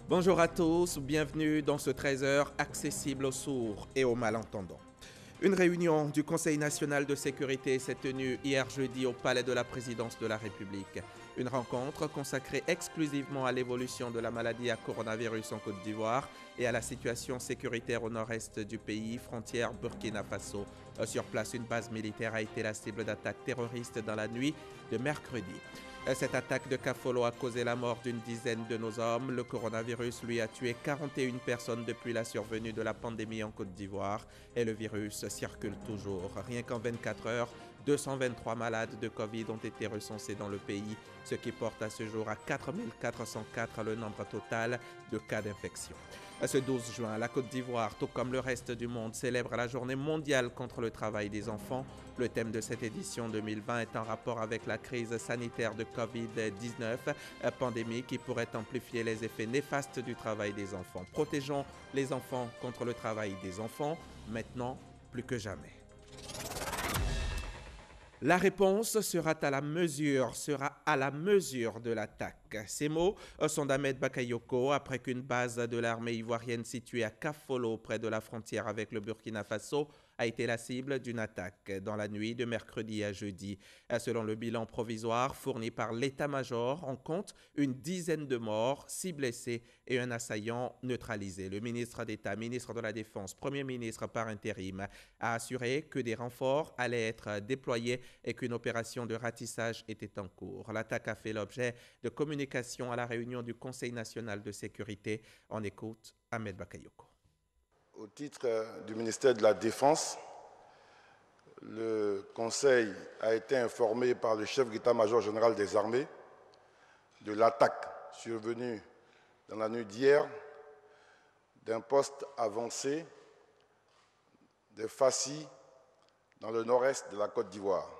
Bonjour à tous, bienvenue dans ce 13h accessible aux sourds et aux malentendants. Une réunion du Conseil national de sécurité s'est tenue hier jeudi au Palais de la Présidence de la République. Une rencontre consacrée exclusivement à l'évolution de la maladie à coronavirus en Côte d'Ivoire et à la situation sécuritaire au nord-est du pays, frontière Burkina Faso. Sur place, une base militaire a été la cible d'attaques terroristes dans la nuit de mercredi. Cette attaque de Kafolo a causé la mort d'une dizaine de nos hommes. Le coronavirus, lui, a tué 41 personnes depuis la survenue de la pandémie en Côte d'Ivoire. Et le virus circule toujours. Rien qu'en 24 heures, 223 malades de Covid ont été recensés dans le pays, ce qui porte à ce jour à 4404 le nombre total de cas d'infection. Ce 12 juin, la Côte d'Ivoire, tout comme le reste du monde, célèbre la journée mondiale contre le travail des enfants. Le thème de cette édition 2020 est en rapport avec la crise sanitaire de Covid-19, pandémie qui pourrait amplifier les effets néfastes du travail des enfants. Protégeons les enfants contre le travail des enfants, maintenant plus que jamais. La réponse sera à la mesure de l'attaque. Ces mots sont d'Ahmed Bakayoko après qu'une base de l'armée ivoirienne située à Kafolo, près de la frontière avec le Burkina Faso, a été la cible d'une attaque dans la nuit de mercredi à jeudi. Selon le bilan provisoire fourni par l'état-major, on compte une dizaine de morts, 6 blessés et un assaillant neutralisé. Le ministre d'État, ministre de la Défense, Premier ministre par intérim, a assuré que des renforts allaient être déployés et qu'une opération de ratissage était en cours. L'attaque a fait l'objet de communication à la réunion du Conseil national de sécurité. On écoute Ahmed Bakayoko. Au titre du ministère de la Défense, le Conseil a été informé par le chef d'état-major général des armées de l'attaque survenue dans la nuit d'hier d'un poste avancé de Fassi dans le nord-est de la Côte d'Ivoire.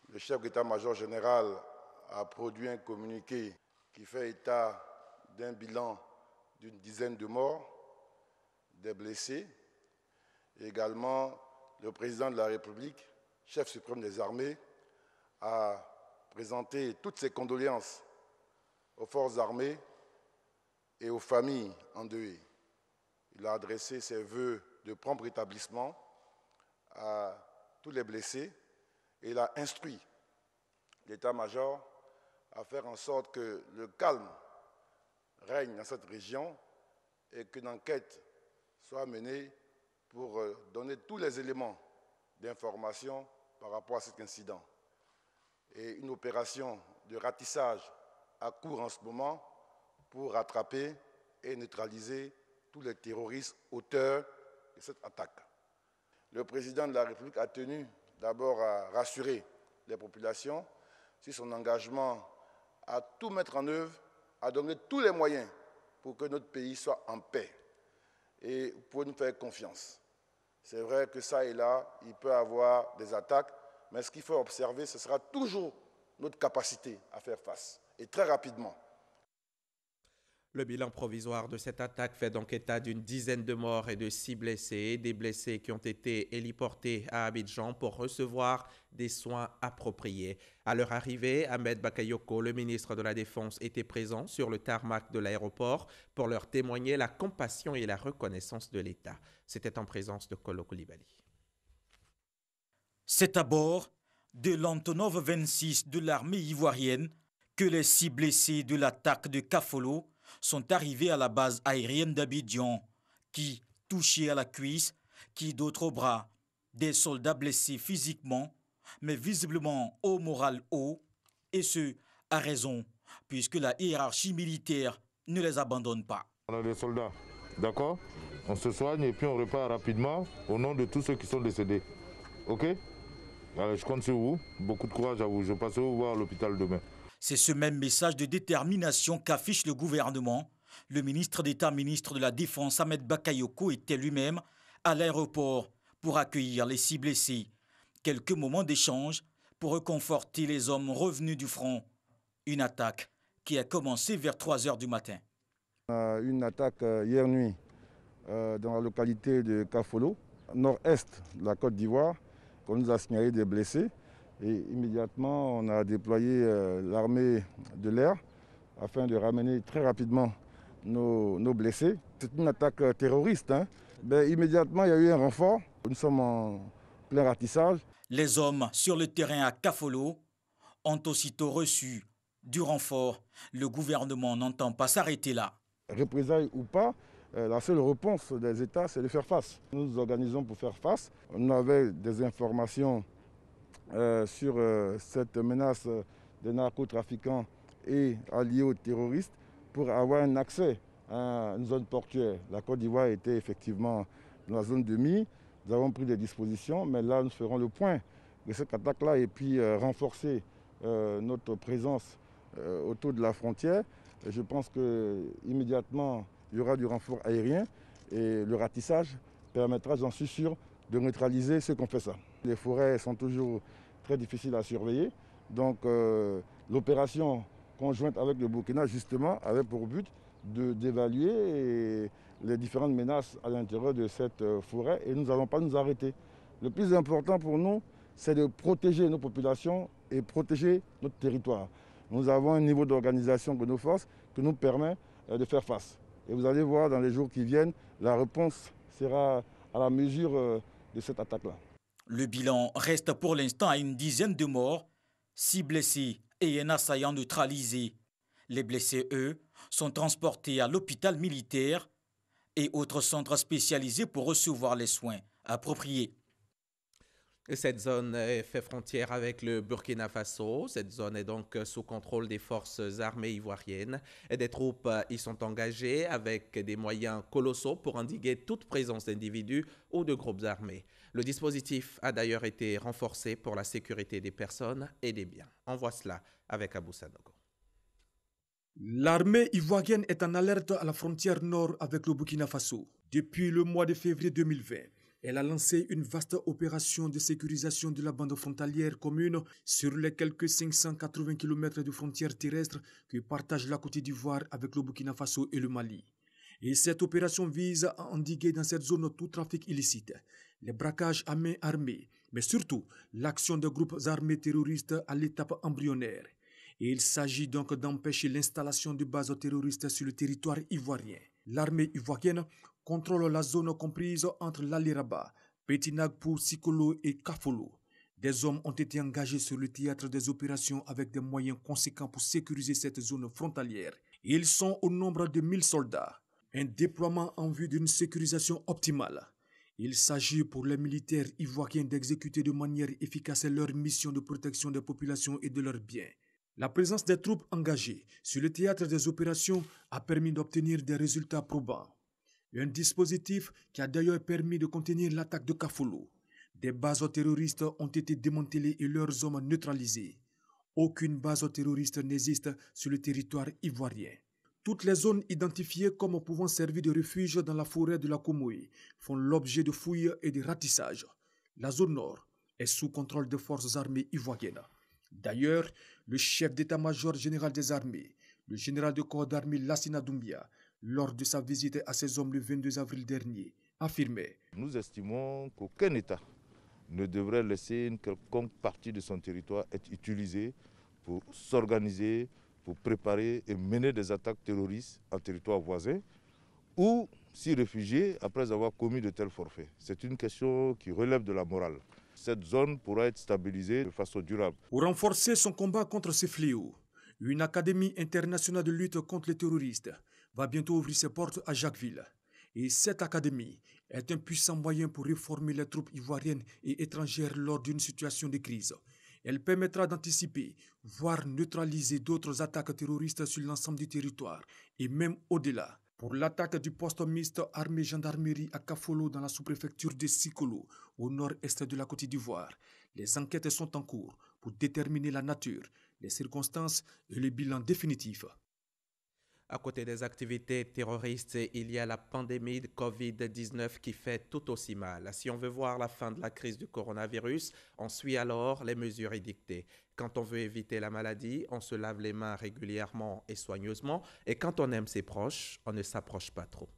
Le chef d'état-major général a produit un communiqué qui fait état d'un bilan d'une dizaine de morts, des blessés. Et également, le président de la République, chef suprême des armées, a présenté toutes ses condoléances aux forces armées et aux familles endeuillées. Il a adressé ses vœux de prompt rétablissement à tous les blessés et il a instruit l'état-major à faire en sorte que le calme règne dans cette région et qu'une enquête soit menée pour donner tous les éléments d'information par rapport à cet incident. Et une opération de ratissage a cours en ce moment pour rattraper et neutraliser tous les terroristes auteurs de cette attaque. Le président de la République a tenu d'abord à rassurer les populations sur son engagement à tout mettre en œuvre, à donner tous les moyens pour que notre pays soit en paix et pour nous faire confiance. C'est vrai que ça et là, il peut y avoir des attaques, mais ce qu'il faut observer, ce sera toujours notre capacité à faire face, et très rapidement. Le bilan provisoire de cette attaque fait donc état d'une dizaine de morts et de 6 blessés, des blessés qui ont été héliportés à Abidjan pour recevoir des soins appropriés. À leur arrivée, Ahmed Bakayoko, le ministre de la Défense, était présent sur le tarmac de l'aéroport pour leur témoigner la compassion et la reconnaissance de l'État. C'était en présence de Kolo Koulibaly. C'est à bord de l'Antonov 26 de l'armée ivoirienne que les 6 blessés de l'attaque de Kafolo sont arrivés à la base aérienne d'Abidjan, qui, touchés à la cuisse, qui d'autres au bras, des soldats blessés physiquement, mais visiblement au moral haut, et ce, à raison, puisque la hiérarchie militaire ne les abandonne pas. On a des soldats, d'accord? On se soigne et puis on repart rapidement au nom de tous ceux qui sont décédés. Ok? Alors, je compte sur vous, beaucoup de courage à vous, je passerai vous voir à l'hôpital demain. C'est ce même message de détermination qu'affiche le gouvernement. Le ministre d'État, ministre de la Défense, Ahmed Bakayoko, était lui-même à l'aéroport pour accueillir les 6 blessés. Quelques moments d'échange pour réconforter les hommes revenus du front. Une attaque qui a commencé vers 3 heures du matin. Une attaque hier nuit dans la localité de Kafolo, nord-est de la Côte d'Ivoire, qu'on nous a signalé des blessés. Et immédiatement, on a déployé l'armée de l'air afin de ramener très rapidement nos blessés. C'est une attaque terroriste. Immédiatement, il y a eu un renfort. Nous sommes en plein ratissage. Les hommes sur le terrain à Kafolo ont aussitôt reçu du renfort. Le gouvernement n'entend pas s'arrêter là. Représailles ou pas, la seule réponse des États, c'est de faire face. Nous nous organisons pour faire face. On avait des informations sur cette menace des narcotrafiquants et alliés aux terroristes pour avoir un accès à une zone portuaire. La Côte d'Ivoire était effectivement dans la zone de Mie. Nous avons pris des dispositions, mais là, nous ferons le point de cette attaque-là et puis renforcer notre présence autour de la frontière. Et je pense qu'immédiatement, il y aura du renfort aérien et le ratissage permettra, j'en suis sûr, de neutraliser ceux qui ont fait ça. Les forêts sont toujours très difficiles à surveiller. Donc l'opération conjointe avec le Burkina, justement, avait pour but d'évaluer les différentes menaces à l'intérieur de cette forêt et nous n'allons pas nous arrêter. Le plus important pour nous, c'est de protéger nos populations et protéger notre territoire. Nous avons un niveau d'organisation de nos forces qui nous permet de faire face. Et vous allez voir dans les jours qui viennent, la réponse sera à la mesure de cette attaque-là. Le bilan reste pour l'instant à une dizaine de morts, 6 blessés et un assaillant neutralisé. Les blessés, eux, sont transportés à l'hôpital militaire et autres centres spécialisés pour recevoir les soins appropriés. Cette zone fait frontière avec le Burkina Faso. Cette zone est donc sous contrôle des forces armées ivoiriennes. Et des troupes y sont engagées avec des moyens colossaux pour endiguer toute présence d'individus ou de groupes armés. Le dispositif a d'ailleurs été renforcé pour la sécurité des personnes et des biens. On voit cela avec Abou Sanogo. L'armée ivoirienne est en alerte à la frontière nord avec le Burkina Faso. Depuis le mois de février 2020, elle a lancé une vaste opération de sécurisation de la bande frontalière commune sur les quelques 580 km de frontières terrestres que partage la Côte d'Ivoire avec le Burkina Faso et le Mali. Et cette opération vise à endiguer dans cette zone tout trafic illicite, les braquages à main armée, mais surtout l'action de groupes armés terroristes à l'étape embryonnaire. Et il s'agit donc d'empêcher l'installation de bases terroristes sur le territoire ivoirien. L'armée ivoirienne contrôle la zone comprise entre l'Aliraba, Petit Nagpou, Sikolo et Kafolo. Des hommes ont été engagés sur le théâtre des opérations avec des moyens conséquents pour sécuriser cette zone frontalière. Ils sont au nombre de 1000 soldats. Un déploiement en vue d'une sécurisation optimale. Il s'agit pour les militaires ivoiriens d'exécuter de manière efficace leur mission de protection des populations et de leurs biens. La présence des troupes engagées sur le théâtre des opérations a permis d'obtenir des résultats probants. Un dispositif qui a d'ailleurs permis de contenir l'attaque de Kafolo. Des bases terroristes ont été démantelées et leurs hommes neutralisés. Aucune base terroriste n'existe sur le territoire ivoirien. Toutes les zones identifiées comme pouvant servir de refuge dans la forêt de la Komoé font l'objet de fouilles et de ratissages. La zone nord est sous contrôle des forces armées ivoiriennes. D'ailleurs, le chef d'état-major général des armées, le général de corps d'armée Lassina Doumbia, lors de sa visite à ces hommes le 22 avril dernier, affirmait: Nous estimons qu'aucun État ne devrait laisser une quelconque partie de son territoire être utilisée pour s'organiser, pour préparer et mener des attaques terroristes en territoire voisin ou s'y réfugier après avoir commis de tels forfaits. C'est une question qui relève de la morale. Cette zone pourra être stabilisée de façon durable. Pour renforcer son combat contre ces fléaux, une académie internationale de lutte contre les terroristes va bientôt ouvrir ses portes à Jacquesville. Et cette académie est un puissant moyen pour réformer les troupes ivoiriennes et étrangères lors d'une situation de crise. Elle permettra d'anticiper, voire neutraliser d'autres attaques terroristes sur l'ensemble du territoire et même au-delà. Pour l'attaque du poste mixte armée-gendarmerie à Kafolo dans la sous-préfecture de Sikolo, au nord-est de la Côte d'Ivoire, les enquêtes sont en cours pour déterminer la nature, les circonstances et le bilan définitif. À côté des activités terroristes, il y a la pandémie de Covid-19 qui fait tout aussi mal. Si on veut voir la fin de la crise du coronavirus, on suit alors les mesures édictées. Quand on veut éviter la maladie, on se lave les mains régulièrement et soigneusement. Et quand on aime ses proches, on ne s'approche pas trop.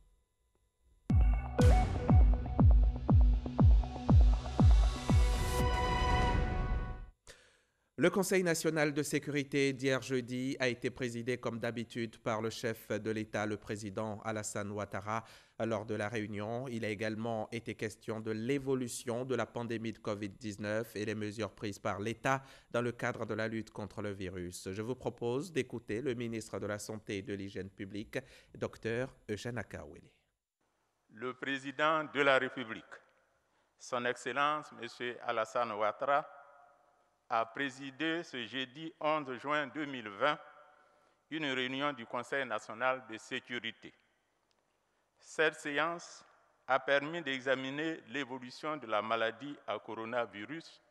Le Conseil national de sécurité d'hier jeudi a été présidé comme d'habitude par le chef de l'État, le président Alassane Ouattara. Lors de la réunion, il a également été question de l'évolution de la pandémie de Covid-19 et les mesures prises par l'État dans le cadre de la lutte contre le virus. Je vous propose d'écouter le ministre de la Santé et de l'Hygiène publique, Dr Eugène Akaoueli. Le président de la République, son Excellence M. Alassane Ouattara, a présidé ce jeudi 11 juin 2020 une réunion du Conseil national de sécurité. Cette séance a permis d'examiner l'évolution de la maladie à coronavirus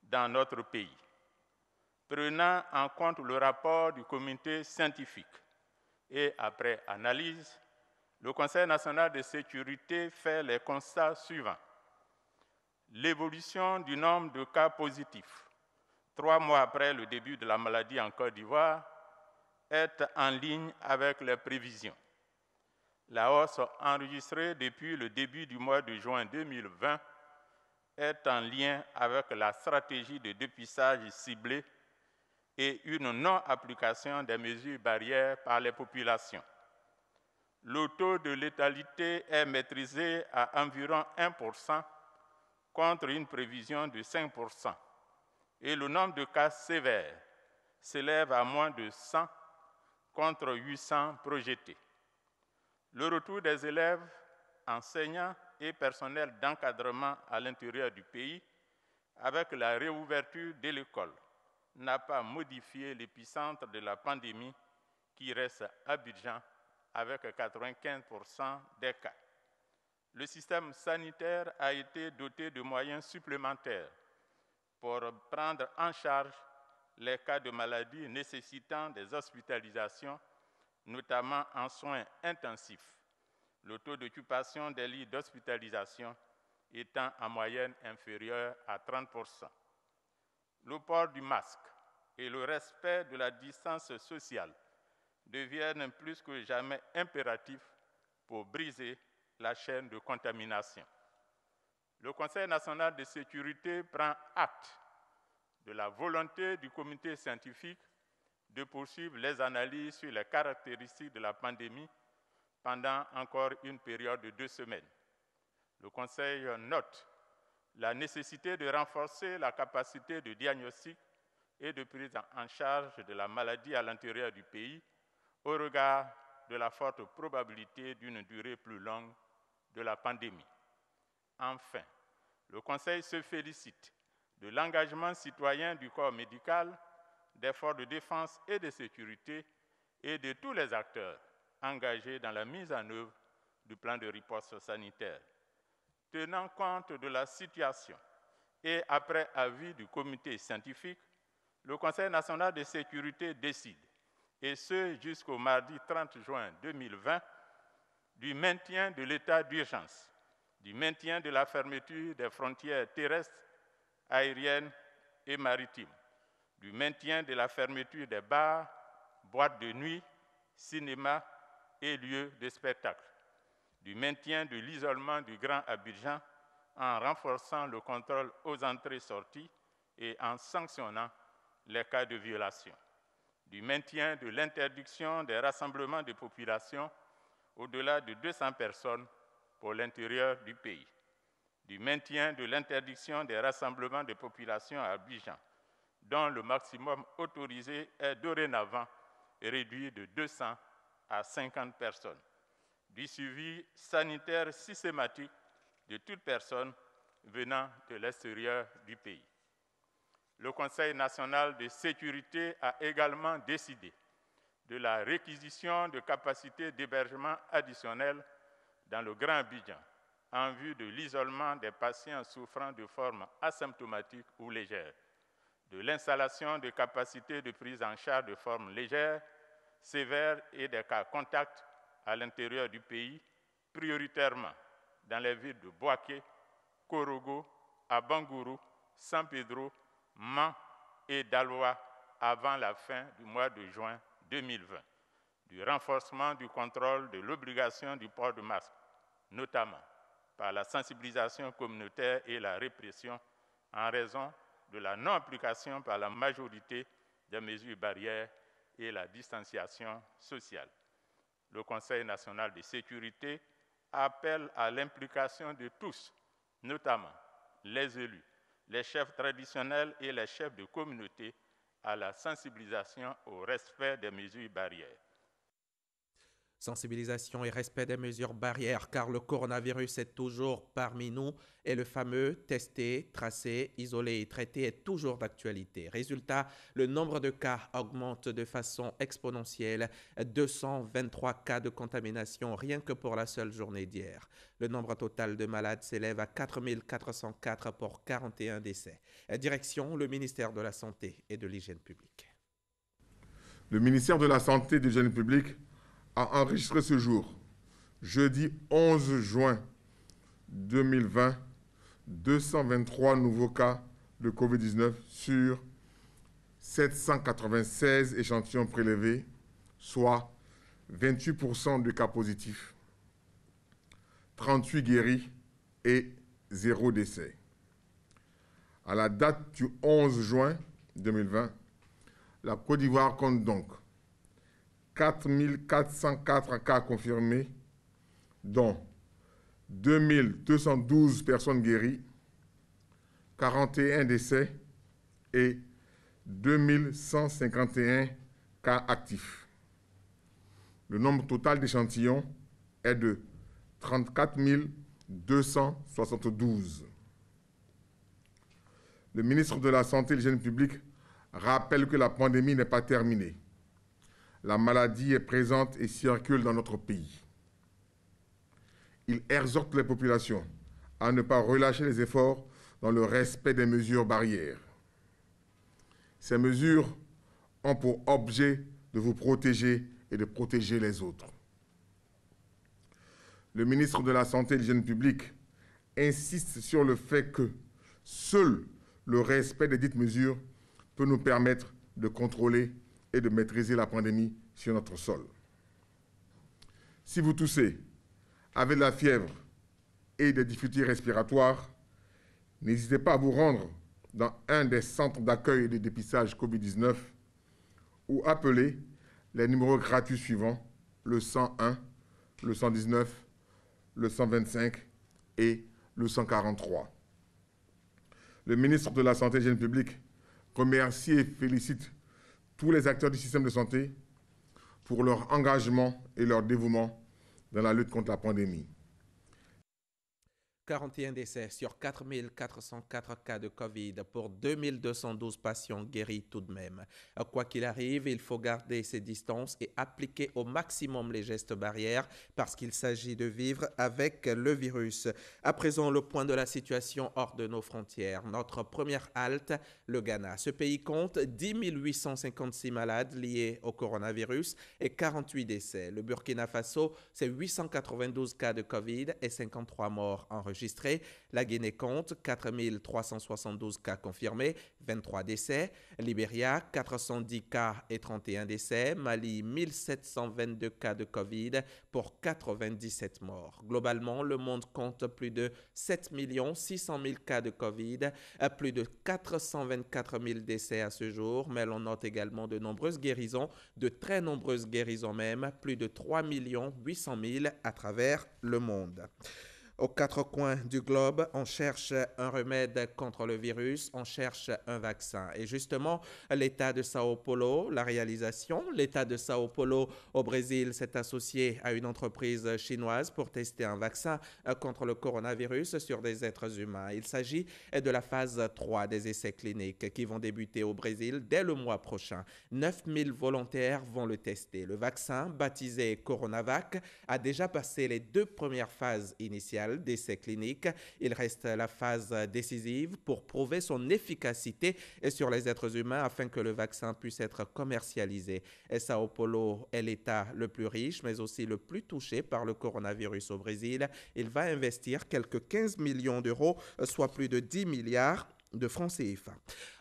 dans notre pays, prenant en compte le rapport du comité scientifique. Et après analyse, le Conseil national de sécurité fait les constats suivants. L'évolution du nombre de cas positifs 3 mois après le début de la maladie en Côte d'Ivoire, est en ligne avec les prévisions. La hausse enregistrée depuis le début du mois de juin 2020 est en lien avec la stratégie de dépistage ciblé et une non-application des mesures barrières par les populations. Le taux de létalité est maîtrisé à environ 1% contre une prévision de 5%. Et le nombre de cas sévères s'élève à moins de 100 contre 800 projetés. Le retour des élèves, enseignants et personnels d'encadrement à l'intérieur du pays, avec la réouverture de l'école, n'a pas modifié l'épicentre de la pandémie qui reste à Abidjan avec 95% des cas. Le système sanitaire a été doté de moyens supplémentaires pour prendre en charge les cas de maladies nécessitant des hospitalisations, notamment en soins intensifs, le taux d'occupation des lits d'hospitalisation étant en moyenne inférieur à 30%. Le port du masque et le respect de la distance sociale deviennent plus que jamais impératifs pour briser la chaîne de contamination. Le Conseil national de sécurité prend acte de la volonté du comité scientifique de poursuivre les analyses sur les caractéristiques de la pandémie pendant encore une période de 2 semaines. Le Conseil note la nécessité de renforcer la capacité de diagnostic et de prise en charge de la maladie à l'intérieur du pays au regard de la forte probabilité d'une durée plus longue de la pandémie. Enfin, le Conseil se félicite de l'engagement citoyen du corps médical, des forces de défense et de sécurité et de tous les acteurs engagés dans la mise en œuvre du plan de riposte sanitaire. Tenant compte de la situation et après avis du comité scientifique, le Conseil national de sécurité décide, et ce jusqu'au mardi 30 juin 2020, du maintien de l'état d'urgence, du maintien de la fermeture des frontières terrestres, aériennes et maritimes, du maintien de la fermeture des bars, boîtes de nuit, cinémas et lieux de spectacle, du maintien de l'isolement du Grand Abidjan en renforçant le contrôle aux entrées-sorties et en sanctionnant les cas de violation, du maintien de l'interdiction des rassemblements de population au-delà de 200 personnes pour l'intérieur du pays, du maintien de l'interdiction des rassemblements de population à Abidjan, dont le maximum autorisé est dorénavant réduit de 200 à 50 personnes, du suivi sanitaire systématique de toute personne venant de l'extérieur du pays. Le Conseil national de sécurité a également décidé de la réquisition de capacités d'hébergement additionnelles dans le Grand Abidjan en vue de l'isolement des patients souffrant de formes asymptomatiques ou légères, de l'installation de capacités de prise en charge de formes légères, sévères et des cas contacts à l'intérieur du pays, prioritairement dans les villes de Bouaké, Korogo, Abangourou, San Pedro, Mans et Daloa avant la fin du mois de juin 2020, du renforcement du contrôle de l'obligation du port de masque, notamment par la sensibilisation communautaire et la répression en raison de la non-application par la majorité des mesures barrières et la distanciation sociale. Le Conseil national de sécurité appelle à l'implication de tous, notamment les élus, les chefs traditionnels et les chefs de communauté, à la sensibilisation au respect des mesures barrières. Sensibilisation et respect des mesures barrières, car le coronavirus est toujours parmi nous et le fameux tester, tracer, isoler et traiter est toujours d'actualité. Résultat, le nombre de cas augmente de façon exponentielle, 223 cas de contamination rien que pour la seule journée d'hier. Le nombre total de malades s'élève à 4 404 pour 41 décès. Direction le ministère de la Santé et de l'Hygiène publique. Le ministère de la Santé et de l'Hygiène publique a enregistré ce jour, jeudi 11 juin 2020, 223 nouveaux cas de Covid-19 sur 796 échantillons prélevés, soit 28% de cas positifs, 38 guéris et 0 décès. À la date du 11 juin 2020, la Côte d'Ivoire compte donc 4 404 cas confirmés, dont 2 212 personnes guéries, 41 décès et 2 151 cas actifs. Le nombre total d'échantillons est de 34 272. Le ministre de la Santé et de l'Hygiène publique rappelle que la pandémie n'est pas terminée. La maladie est présente et circule dans notre pays. Il exhorte les populations à ne pas relâcher les efforts dans le respect des mesures barrières. Ces mesures ont pour objet de vous protéger et de protéger les autres. Le ministre de la Santé et de l'Hygiène publique insiste sur le fait que seul le respect des dites mesures peut nous permettre de contrôler et de maîtriser la pandémie sur notre sol. Si vous toussez, avez de la fièvre et des difficultés respiratoires, n'hésitez pas à vous rendre dans un des centres d'accueil et de dépistage Covid-19 ou appeler les numéros gratuits suivants, le 101, le 119, le 125 et le 143. Le ministre de la Santé et de l'Hygiène publique remercie et félicite tous les acteurs du système de santé pour leur engagement et leur dévouement dans la lutte contre la pandémie. 41 décès sur 4 404 cas de Covid pour 2 212 patients guéris tout de même. Quoi qu'il arrive, il faut garder ses distances et appliquer au maximum les gestes barrières parce qu'il s'agit de vivre avec le virus. À présent, le point de la situation hors de nos frontières. Notre première halte, le Ghana. Ce pays compte 10 856 malades liés au coronavirus et 48 décès. Le Burkina Faso, c'est 892 cas de Covid et 53 morts enregistrés. La Guinée compte 4 372 cas confirmés, 23 décès. Libéria, 410 cas et 31 décès. Mali, 1722 cas de Covid pour 97 morts. Globalement, le monde compte plus de 7 600 000 cas de Covid, plus de 424 000 décès à ce jour, mais l'on note également de nombreuses guérisons, de très nombreuses guérisons même, plus de 3 800 000 à travers le monde. Aux quatre coins du globe, on cherche un remède contre le virus, on cherche un vaccin. Et justement, l'État de Sao Paulo, la réalisation, l'État de Sao Paulo au Brésil s'est associé à une entreprise chinoise pour tester un vaccin contre le coronavirus sur des êtres humains. Il s'agit de la phase 3 des essais cliniques qui vont débuter au Brésil dès le mois prochain. 9 000 volontaires vont le tester. Le vaccin, baptisé Coronavac, a déjà passé les 2 premières phases initiales d'essais cliniques. Il reste la phase décisive pour prouver son efficacité sur les êtres humains afin que le vaccin puisse être commercialisé. Et Sao Paulo est l'État le plus riche, mais aussi le plus touché par le coronavirus au Brésil. Il va investir quelques 15 millions d'euros, soit plus de 10 milliards de francs CFA.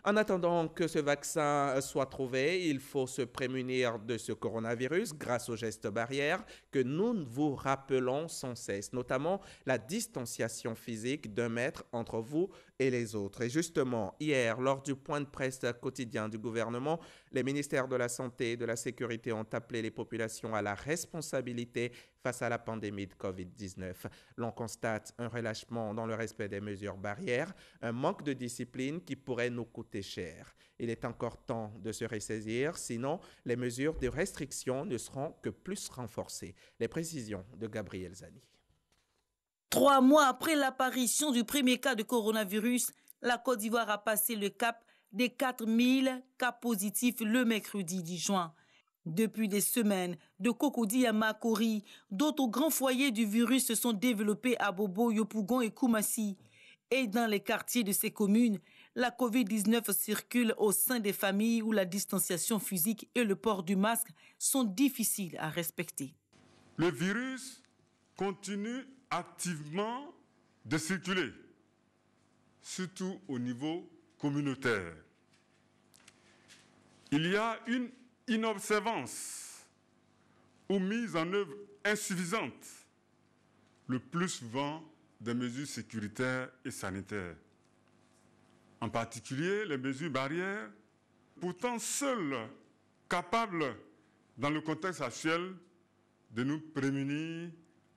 En attendant que ce vaccin soit trouvé, il faut se prémunir de ce coronavirus grâce aux gestes barrières que nous vous rappelons sans cesse, notamment la distanciation physique d'1 mètre entre vous et les autres. Et justement, hier, lors du point de presse quotidien du gouvernement, les ministères de la Santé et de la Sécurité ont appelé les populations à la responsabilité face à la pandémie de Covid-19. L'on constate un relâchement dans le respect des mesures barrières, un manque de discipline qui pourrait nous coûter cher. Il est encore temps de se ressaisir, sinon les mesures de restriction ne seront que plus renforcées. Les précisions de Gabriel Zani. 3 mois après l'apparition du premier cas de coronavirus, la Côte d'Ivoire a passé le cap des 4000 cas positifs le mercredi 10 juin. Depuis des semaines, de Cocody à Makori, d'autres grands foyers du virus se sont développés à Bobo, Yopougon et Koumassi. Et dans les quartiers de ces communes, la Covid-19 circule au sein des familles où la distanciation physique et le port du masque sont difficiles à respecter. Le virus continue activement de circuler, surtout au niveau communautaire. Il y a une inobservance ou mise en œuvre insuffisante, le plus souvent des mesures sécuritaires et sanitaires. En particulier les mesures barrières, pourtant seules capables, dans le contexte actuel, de nous prémunir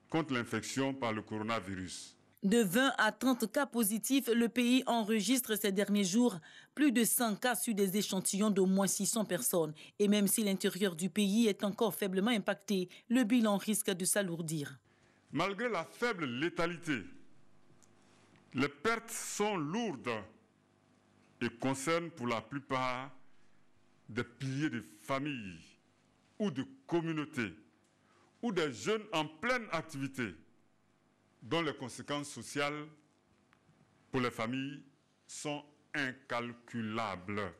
contre l'infection par le coronavirus. De 20 à 30 cas positifs, le pays enregistre ces derniers jours plus de 100 cas sur des échantillons d'au moins 600 personnes. Et même si l'intérieur du pays est encore faiblement impacté, le bilan risque de s'alourdir. Malgré la faible létalité, les pertes sont lourdes et concernent pour la plupart des piliers de familles ou de communautés ou des jeunes en pleine activité, dont les conséquences sociales pour les familles sont incalculables.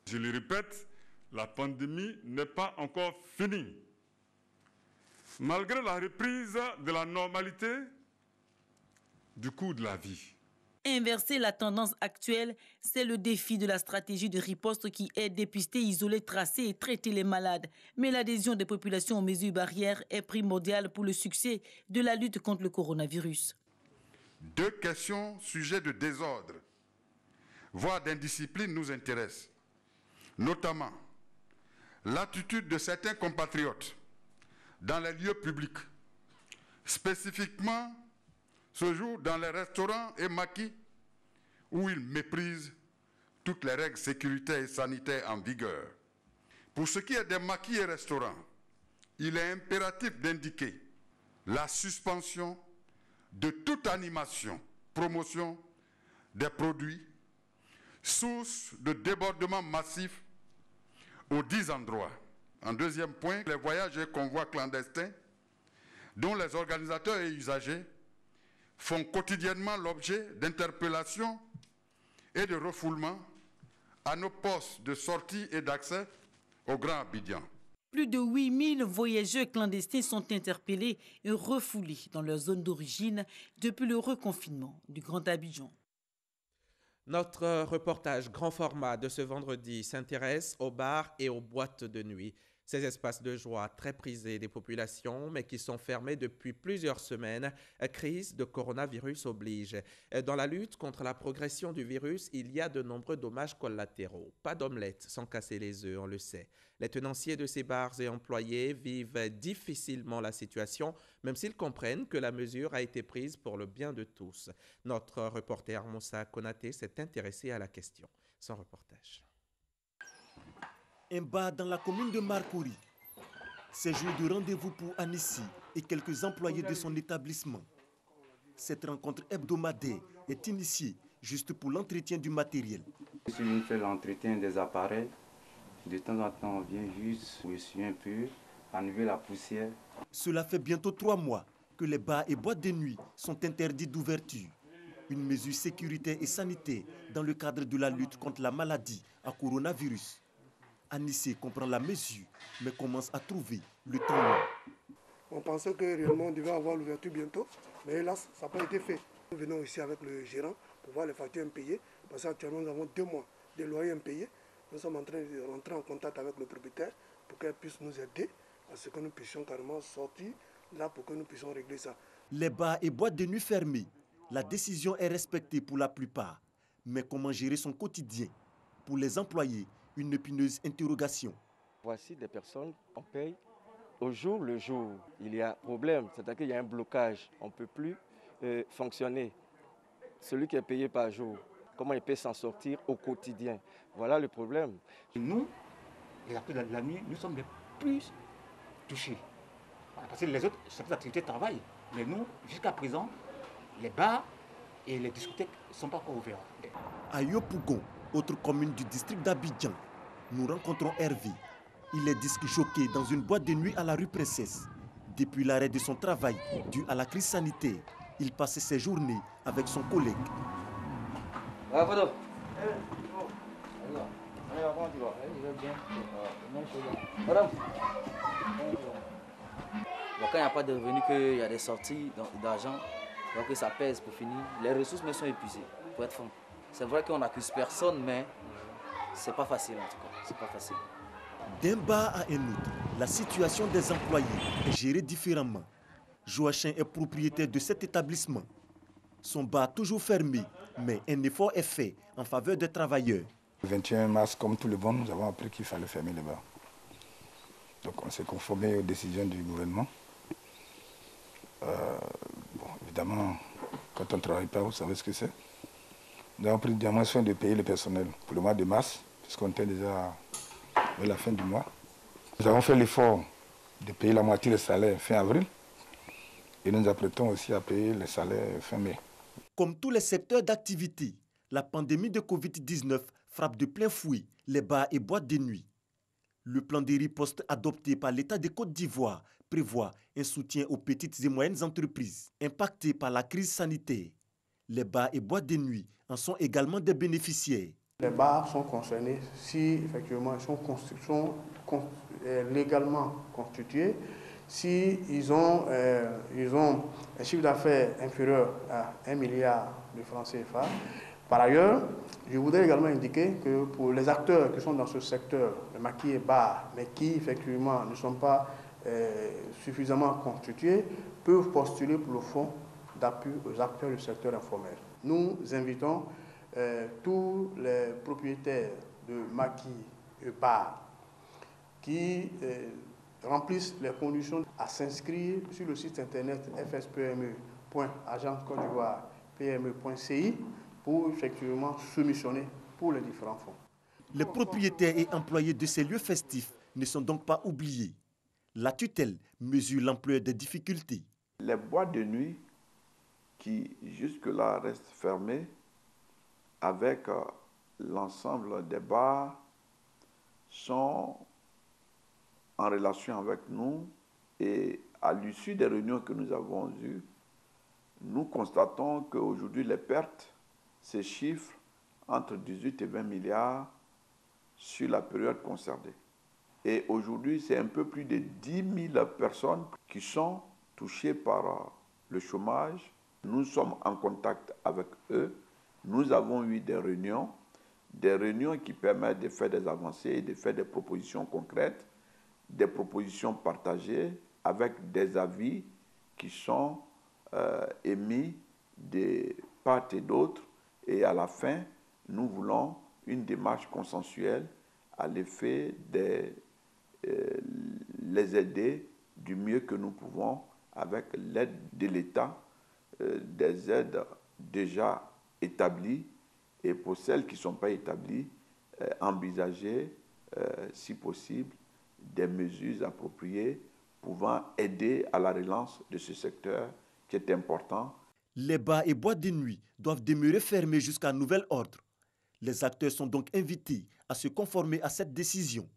Je le répète, la pandémie n'est pas encore finie. Malgré la reprise de la normalité du cours de la vie. Inverser la tendance actuelle, c'est le défi de la stratégie de riposte qui est dépister, isoler, tracer et traiter les malades. Mais l'adhésion des populations aux mesures barrières est primordiale pour le succès de la lutte contre le coronavirus. 2 questions sujets de désordre, voire d'indiscipline nous intéressent. Notamment, l'attitude de certains compatriotes dans les lieux publics, spécifiquement ce jour dans les restaurants et maquis où ils méprisent toutes les règles sécuritaires et sanitaires en vigueur. Pour ce qui est des maquis et restaurants, il est impératif d'indiquer la suspension de toute animation, promotion des produits, source de débordements massifs aux 10 endroits. En deuxième point, les voyages et convois clandestins dont les organisateurs et usagers font quotidiennement l'objet d'interpellations et de refoulements à nos postes de sortie et d'accès au Grand Abidjan. Plus de 8000 voyageurs clandestins sont interpellés et refoulés dans leur zone d'origine depuis le reconfinement du Grand Abidjan. Notre reportage grand format de ce vendredi s'intéresse aux bars et aux boîtes de nuit. Ces espaces de joie très prisés des populations, mais qui sont fermés depuis plusieurs semaines, crise de coronavirus oblige. Dans la lutte contre la progression du virus, il y a de nombreux dommages collatéraux. Pas d'omelette sans casser les œufs, on le sait. Les tenanciers de ces bars et employés vivent difficilement la situation, même s'ils comprennent que la mesure a été prise pour le bien de tous. Notre reporter Moussa Konaté s'est intéressé à la question. Son reportage. Un bar dans la commune de Marcouri. C'est jour de rendez-vous pour Anissi et quelques employés de son établissement. Cette rencontre hebdomadaire est initiée juste pour l'entretien du matériel. Je suis venu faire l'entretien des appareils. De temps en temps, on vient juste essuyer un peu, enlever la poussière. Cela fait bientôt 3 mois que les bars et boîtes de nuit sont interdits d'ouverture. Une mesure sécuritaire et sanitaire dans le cadre de la lutte contre la maladie à coronavirus. Anissé comprend la mesure, mais commence à trouver le temps long. On pensait que réellement on devait avoir l'ouverture bientôt, mais hélas, ça n'a pas été fait. Nous venons ici avec le gérant pour voir les factures impayées. Parce qu'actuellement, nous avons 2 mois de loyer impayés. Nous sommes en train de rentrer en contact avec le propriétaire pour qu'elle puisse nous aider à ce que nous puissions carrément sortir là pour que nous puissions régler ça. Les bars et boîtes de nuit fermées, la décision est respectée pour la plupart. Mais comment gérer son quotidien? Pour les employés, une épineuse interrogation. Voici des personnes, on paye au jour le jour. Il y a problème, c'est-à-dire qu'il y a un blocage. On ne peut plus fonctionner. Celui qui est payé par jour, comment il peut s'en sortir au quotidien? Voilà le problème. Nous, les acteurs de la nuit, nous sommes les plus touchés. Parce que les autres activités travaillent. Mais nous, jusqu'à présent, les bars et les discothèques ne sont pas encore ouverts. À Yopougon, autre commune du district d'Abidjan, nous rencontrons Hervé. Il est disque jockey dans une boîte de nuit à la rue Princesse. Depuis l'arrêt de son travail dû à la crise sanitaire, il passait ses journées avec son collègue. Quand il n'y a pas de revenus, qu'il y a des sorties d'argent, donc ça pèse pour finir. Les ressources me sont épuisées, pour être franc. C'est vrai qu'on n'accuse personne, mais c'est pas facile en tout cas. C'est pas facile. D'un bar à un autre, la situation des employés est gérée différemment. Joachim est propriétaire de cet établissement. Son bar toujours fermé, mais un effort est fait en faveur des travailleurs. Le 21 mars, comme tout le monde, nous avons appris qu'il fallait fermer les bars. Donc on s'est conformé aux décisions du gouvernement. Évidemment, quand on ne travaille pas, vous savez ce que c'est. Nous avons pris bien soin de payer le personnel pour le mois de mars, puisqu'on était déjà vers la fin du mois. Nous avons fait l'effort de payer la moitié des salaires fin avril et nous nous apprêtons aussi à payer les salaires fin mai. Comme tous les secteurs d'activité, la pandémie de Covid-19 frappe de plein fouet les bars et boîtes de nuit. Le plan de riposte adopté par l'État de Côte d'Ivoire prévoit un soutien aux petites et moyennes entreprises impactées par la crise sanitaire. Les bars et boîtes de nuit en sont également des bénéficiaires. Les bars sont concernés si effectivement ils sont légalement constitués, si ils ont un chiffre d'affaires inférieur à 1 milliard de francs CFA. Par ailleurs, je voudrais également indiquer que pour les acteurs qui sont dans ce secteur, le maquis et bar, mais qui effectivement ne sont pas suffisamment constitués, peuvent postuler pour le fonds d'appui aux acteurs du secteur informel. Nous invitons tous les propriétaires de maquis et bars qui remplissent les conditions à s'inscrire sur le site internet fspme.agencecote-d'ivoire-pme.ci pour effectivement soumissionner pour les différents fonds. Les propriétaires et employés de ces lieux festifs ne sont donc pas oubliés. La tutelle mesure l'ampleur des difficultés. Les boîtes de nuit qui jusque-là restent fermées avec l'ensemble des bars sont en relation avec nous et à l'issue des réunions que nous avons eues, nous constatons qu'aujourd'hui les pertes se chiffrent entre 18 et 20 milliards sur la période concernée. Et aujourd'hui, c'est un peu plus de 10 000 personnes qui sont touchées par le chômage. Nous sommes en contact avec eux. Nous avons eu des réunions qui permettent de faire des avancées, de faire des propositions concrètes, des propositions partagées avec des avis qui sont émis de part et d'autre. Et à la fin, nous voulons une démarche consensuelle à l'effet de les aider du mieux que nous pouvons avec l'aide de l'État, des aides déjà établies et pour celles qui ne sont pas établies, envisager, si possible, des mesures appropriées pouvant aider à la relance de ce secteur qui est important. Les bars et boîtes de nuit doivent demeurer fermés jusqu'à nouvel ordre. Les acteurs sont donc invités à se conformer à cette décision.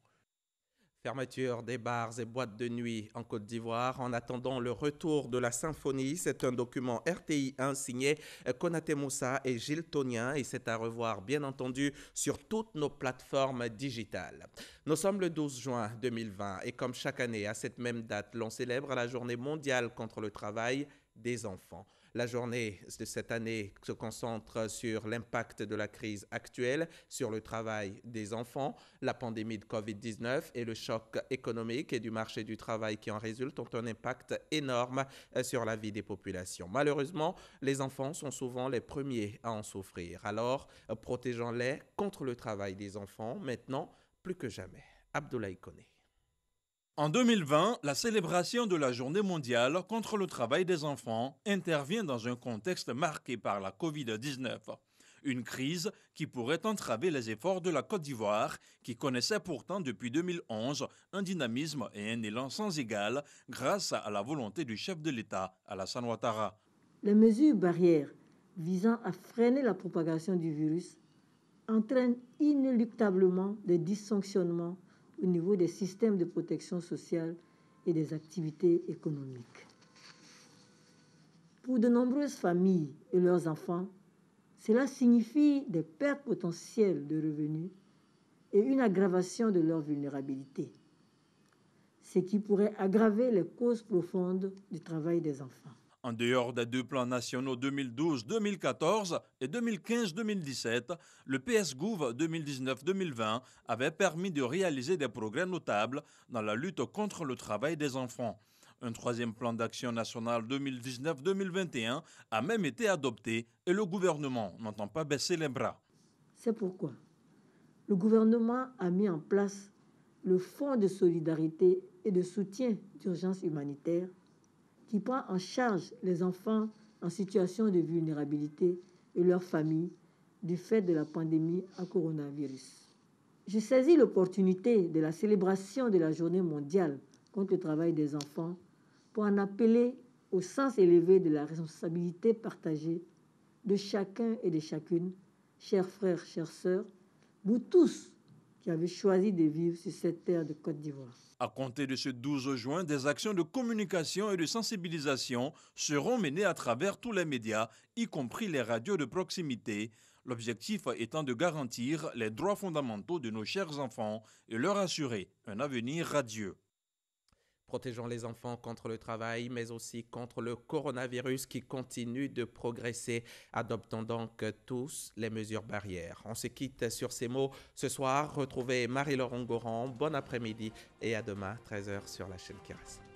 Fermeture des bars et boîtes de nuit en Côte d'Ivoire en attendant le retour de la symphonie. C'est un document RTI 1 signé Konaté Moussa et Gilles Tonien et c'est à revoir bien entendu sur toutes nos plateformes digitales. Nous sommes le 12 juin 2020 et comme chaque année à cette même date, l'on célèbre la journée mondiale contre le travail des enfants. La journée de cette année se concentre sur l'impact de la crise actuelle sur le travail des enfants. La pandémie de Covid-19 et le choc économique et du marché du travail qui en résulte ont un impact énorme sur la vie des populations. Malheureusement, les enfants sont souvent les premiers à en souffrir. Alors, protégeons-les contre le travail des enfants, maintenant plus que jamais. Abdoulaye Koné. En 2020, la célébration de la Journée mondiale contre le travail des enfants intervient dans un contexte marqué par la Covid-19. Une crise qui pourrait entraver les efforts de la Côte d'Ivoire, qui connaissait pourtant depuis 2011 un dynamisme et un élan sans égal grâce à la volonté du chef de l'État, Alassane Ouattara. Les mesures barrières visant à freiner la propagation du virus entraînent inéluctablement des dysfonctionnements au niveau des systèmes de protection sociale et des activités économiques. Pour de nombreuses familles et leurs enfants, cela signifie des pertes potentielles de revenus et une aggravation de leur vulnérabilité, ce qui pourrait aggraver les causes profondes du travail des enfants. En dehors des deux plans nationaux 2012-2014 et 2015-2017, le PS-Gouv 2019-2020 avait permis de réaliser des progrès notables dans la lutte contre le travail des enfants. Un troisième plan d'action national 2019-2021 a même été adopté et le gouvernement n'entend pas baisser les bras. C'est pourquoi le gouvernement a mis en place le Fonds de solidarité et de soutien d'urgence humanitaire qui prend en charge les enfants en situation de vulnérabilité et leurs familles du fait de la pandémie à coronavirus. Je saisis l'opportunité de la célébration de la Journée mondiale contre le travail des enfants pour en appeler au sens élevé de la responsabilité partagée de chacun et de chacune, chers frères, chères sœurs, vous tous qui avez choisi de vivre sur cette terre de Côte d'Ivoire. À compter de ce 12 juin, des actions de communication et de sensibilisation seront menées à travers tous les médias, y compris les radios de proximité, l'objectif étant de garantir les droits fondamentaux de nos chers enfants et leur assurer un avenir radieux. Protégeons les enfants contre le travail, mais aussi contre le coronavirus qui continue de progresser. Adoptons donc tous les mesures barrières. On se quitte sur ces mots. Ce soir, retrouvez Marie-Laure Ngoran. Bon après-midi et à demain, 13h sur la chaîne qui reste.